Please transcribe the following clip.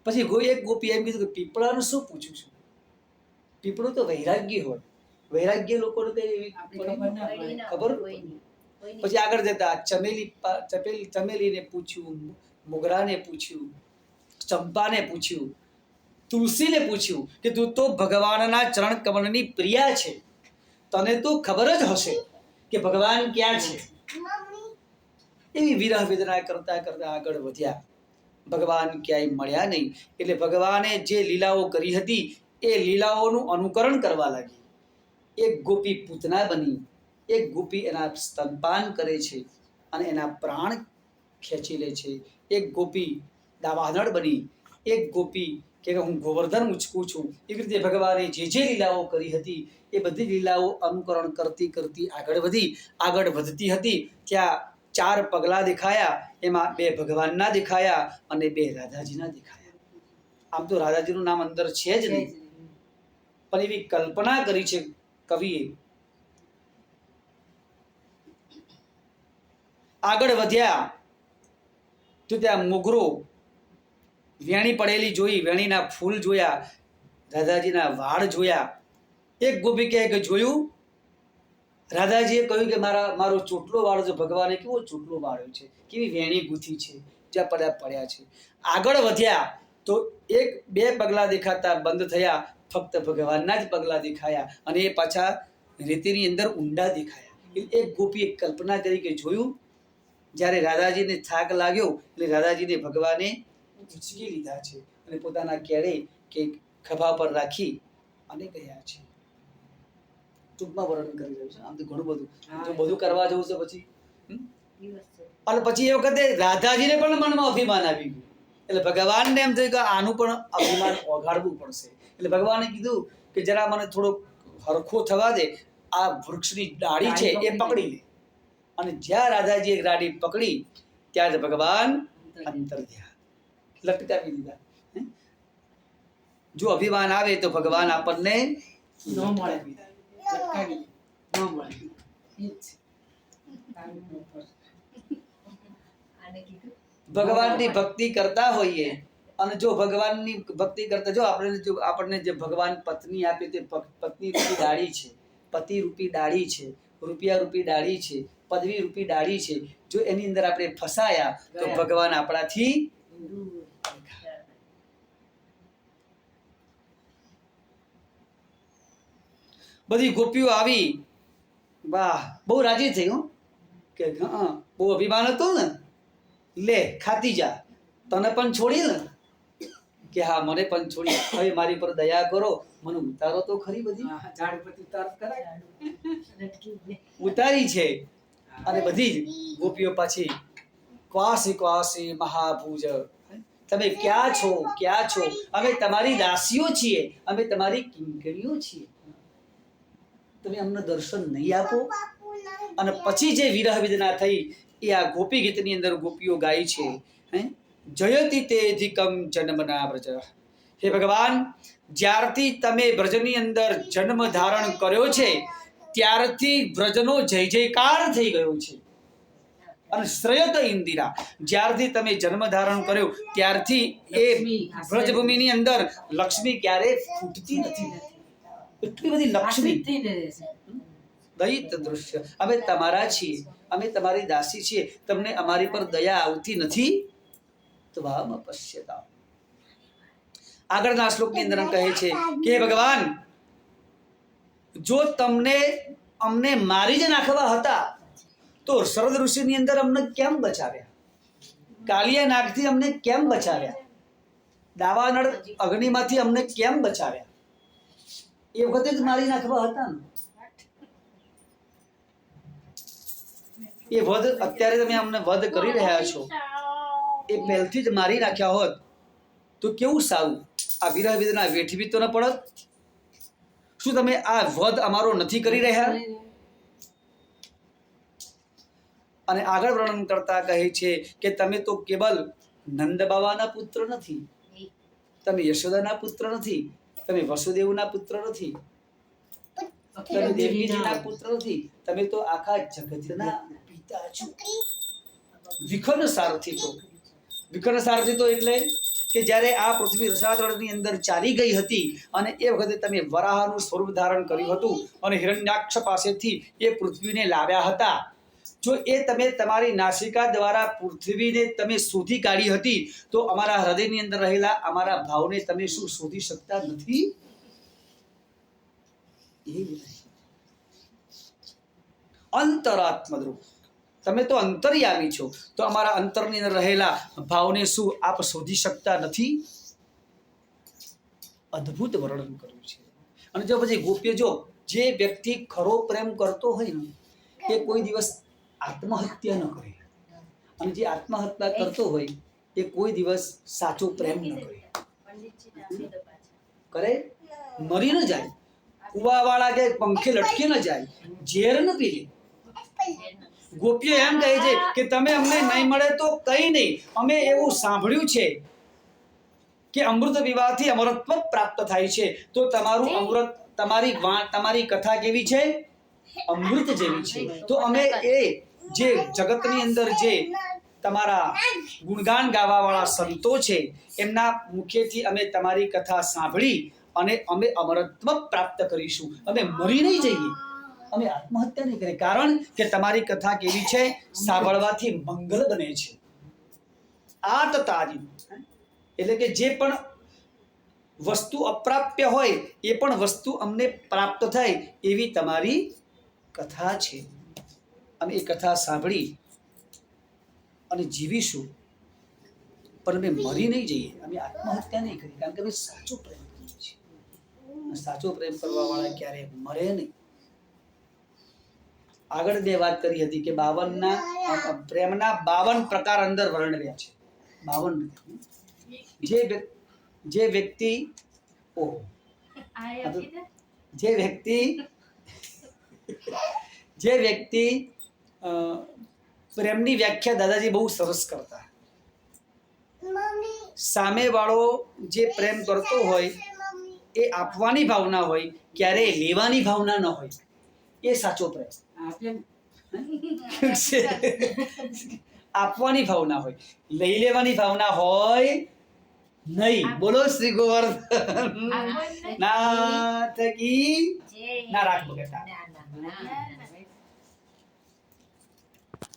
પછી એક ગોપી એમ કીધું કે પીપળાનું શું પૂછું છું? પીપળું તો વૈરાગ્ય હોય, વૈરાગ્ય લોકોને કઈ એવી ખબર. પછી આગળ જતા ચમેલીને પૂછ્યું, મોગરાને પૂછ્યું, ચંપાને પૂછ્યું, તુલસીને પૂછ્યું કે તું તો ભગવાનના ચરણ કમળની પ્રિયા છે, તને તો ખબર જ હશે કે ભગવાન ક્યાં છે. એવી વિરહ વેદના કરતા કરતા આગળ વધ્યા. ભગવાન ક્યાંય મળ્યા નહીં. એટલે ભગવાને જે લીલાઓ કરી હતી એ લીલાઓનું અનુકરણ કરવા લાગી. એક ગોપી પૂતના બની, એક ગોપી એના સ્તનપાન કરે છે અને એના પ્રાણ ખેંચી લે છે. એક ગોપી દાવાનળ બની, એક ગોપી કે હું ગોવર્ધન ઉચકું છું. એવી રીતે ભગવાને જે લીલાઓ કરી હતી એ બધી લીલાઓ અનુકરણ કરતી કરતી આગળ વધી. આગળ વધતી હતી ત્યાં 4 પગલા દેખાયા. એમાં 2 ભગવાનના દેખાયા અને 2 રાધાજીના દેખાયા. આમ તો રાધાજીનું નામ અંદર છે જ નહીં, પણ એવી કલ્પના કરી છે કવિએ. આગળ વધ્યા તો ત્યાં મોગરો વેણી પડેલી જોઈ, વેણીના ફૂલ જોયા, રાધાજીના વાળ જોયા. એક ગોપી કહે કે જોયું? રાધાજીએ કહ્યું કે મારો ચોટલો વાળો. ભગવાને કેવો ચોટલો વાળ્યો છે, કેવી વેણી ગૂંથી છે, જ્યાં પડ્યા છે. આગળ વધ્યા તો 1-2 પગલા દેખાતા બંધ થયા, ફક્ત ભગવાનના જ પગલા દેખાયા અને એ પાછા રેતીની અંદર ઊંડા દેખાયા. એક ગોપીએ કલ્પના કરી કે જોયું? જ્યારે રાધાજીને થાક લાગ્યો એટલે રાધાજીને ભગવાને ઉચકી લીધા છે અને પોતાના કેળે કે ખભા પર રાખી અને ગયા છે. ટૂંકમાં વર્ણન કરી રહ્યું છે. આમ તો ઘણું બધું, જો બધું કરવા જવું છે પછી. અને પછી એ વખતે રાધાજીને પણ મનમાં અભિમાન આવી ગયું. એટલે ભગવાનને એમ થયું કે આનું પણ અભિમાન ઓગાળવું પડશે. એટલે ભગવાને કીધું કે જરા મને થોડો હરખો થવા દે, આ વૃક્ષની ડાળી છે એ પકડી લે. અને જ્યાં રાધાજી એક ડાળી પકડી ત્યાં જ ભગવાન અંતર થયા, લટકાવી દીધા. જો અભિમાન આવે તો ભગવાન આપણને ન મળે. ભગવાનની ભક્તિ કરતા હોઈએ અને જો ભગવાનની ભક્તિ કરતા જો આપણને જે ભગવાન પત્ની આપે તે પત્ની રૂપી ડાળી છે, પતિ રૂપી ડાળી છે, રૂપિયા રૂપી ડાળી છે, પદવી રૂપી ડાળી છે. જો એની અંદર આપણે ફસાયા તો ભગવાન આપણાથી બધી ગોપીઓ આવી. વાહ, બહુ રાજી થઈ. કે હા, બહુ અભિમાન હતું ને, લે ખાતી જા, તને પણ છોડી ને. કે હા, મને પણ છોડી, હવે મારી પર દયા કરો, મને ઉતારો તો ખરી. બધી ઉતારી છે. અને બધી જ ગોપીઓ પાછી ક્વાસી ક્વાસી મહાભુજ, તમે ક્યાં છો, ક્યાં છો? અમે તમારી દાસીઓ છીએ, અમે તમારી કિંકરીઓ છીએ, તમે અમને દર્શન નહીં આપો. અને પછી જે વિરહ વેદના થઈ એ આ ગોપી ગીતની અંદર ગોપીઓ ગાય છે. જયતિ તેધિકમ જન્મના વ્રજ. હે ભગવાન, જ્યારથી તમે વ્રજની અંદર જન્મ ધારણ કર્યો છે ત્યારથી વ્રજનો જય જયકાર થઈ ગયો છે. અને શ્રેયત ઇન્દિરા, જ્યારથી તમે જન્મ ધારણ કર્યો ત્યારથી એ વ્રજભૂમિની અંદર લક્ષ્મી ક્યારે ફૂટતી નથી. એટલી બધી લક્ષ્મી, દયિત દૃશ્ય. અમે તમારા છીએ, અમે તમારી દાસી છીએ, તમને અમારી પર દયા આવતી નથી. ત્વામ પશ્યતા. આગળના શ્લોકની અંદર કહે છે કે ભગવાન, જો તમને અમને મારી જ નાખવા હતા તો શરદ ઋષિની અંદર અમને કેમ બચાવ્યા? કાલિયા નાગથી અમને કેમ બચાવ્યા? દાવાનળ અગ્નિમાંથી અમને કેમ બચાવ્યા? એ વખતે જ મારી નાખવા હતા ને. એ વધ અત્યારે તમે અમને વધ કરી રહ્યા છો, એ પહેલથી જ મારી નાખ્યા હોત તો કેવું સારું. આ વિરહ વેદના વેઠવી તો ન પડત? શું તમે આ વધ અમારો નથી કરી રહ્યા? અને આગળ વર્ણન કરતા કહે છે કે તમે તો કેવલ નંદ બાબાના પુત્ર નથી, તમે યશોદાના પુત્ર નથી, તમે વસુદેવના પુત્ર નથી, તમે દેવકીજીના પુત્ર નથી, તમે તો આખા જગતના પિતા છો. વિઘ્ન સારથી તો, વિઘ્ન સારથી તો એટલે કે જ્યારે આ પૃથ્વી રસાતળની અંદર ચાલી ગઈ હતી અને એ વખતે તમે વરાહનું સ્વરૂપ ધારણ કર્યું હતું અને હિરણ્યાક્ષ પાસેથી એ પૃથ્વીને લાવ્યા હતા. જો એ તમે તમારી નાસિકા દ્વારા પૃથ્વીને તમે શોધી કાઢી હતી તો અમારા હૃદયની અંદર રહેલા અમારા ભાવને તમે શું શોધી શકતા નથી? અંતરાત્મદ્રુપ, તમે તો અંતર્યામી છો, તો અમારા અંતરની અંદર રહેલા ભાવને શું આપ શોધી શકતા નથી? અદ્ભુત વર્ણન કર્યું છે. અને જો પછી ગોપ્ય, જો જે વ્યક્તિ ખરો પ્રેમ કરતો હોય ને એ કોઈ દિવસ આત્મહત્યા ન કરે, અને જે આત્મહત્યા કરતો હોય એ કોઈ દિવસ સાચો પ્રેમ ન કરે. કરે મરી ન જાય, કુવાવાળા કે પંખે લટકી ન જાય, ઝેર ન પી લે. ગોપીઓ એમ કહે છે કે તમે અમને નહીં મળે તો કઈ નહીં, અમે એવું સાંભળ્યું છે કે અમૃત વિવાહથી અમરત્વ પ્રાપ્ત થાય છે, તો તમારું અમૃત, તમારી કથા કેવી છે? અમૃત જેવી છે. તો અમે એ જે જગતની અંદર જે તમારા ગુણગાન ગાવાવાળા સંતો છે એમના મુખેથી અમે તમારી કથા સાંભળી અને અમે અમરત્વ પ્રાપ્ત કરીશું. અમે મરી નહીં જઈએ, અમે આત્મહત્યા નહીં કરીએ, કારણ કે તમારી કથા કેવી છે? સાંભળવાથી મંગલ બને છે. આતતાજી એટલે કે જે પણ વસ્તુ અપ્રાપ્ય હોય એ પણ વસ્તુ અમને પ્રાપ્ત થાય એવી તમારી કથા છે. અમે એ કથા સાંભળી અને જીવીશું, પણ અમે મરી નહીં જઈએ, અમે આત્મહત્યા નહીં કરીએ, કારણ કે અમે સાચો પ્રેમ કરીએ છીએ. સાચો પ્રેમ કરવા વાળા ક્યારે મરે નહીં. આગળ બે વાત કરી હતી કે 52 પ્રેમના 52 પ્રકાર અંદર વર્ણવ્યા છે. 52 જે વ્યક્તિ પ્રેમની વ્યાખ્યા દાદાજી બહુ સરસ કરતા. સામે વાળો જે પ્રેમ કરતો હોય એ આપવાની ભાવના હોય, ક્યારે લેવાની ભાવના ન હોય, એ સાચો પ્રેમ. આપવાની ભાવના હોય, લઈ લેવાની ભાવના હોય નહીં. બોલો શ્રી ગોવર્ધન નાથ કી ના. રાખ બગટા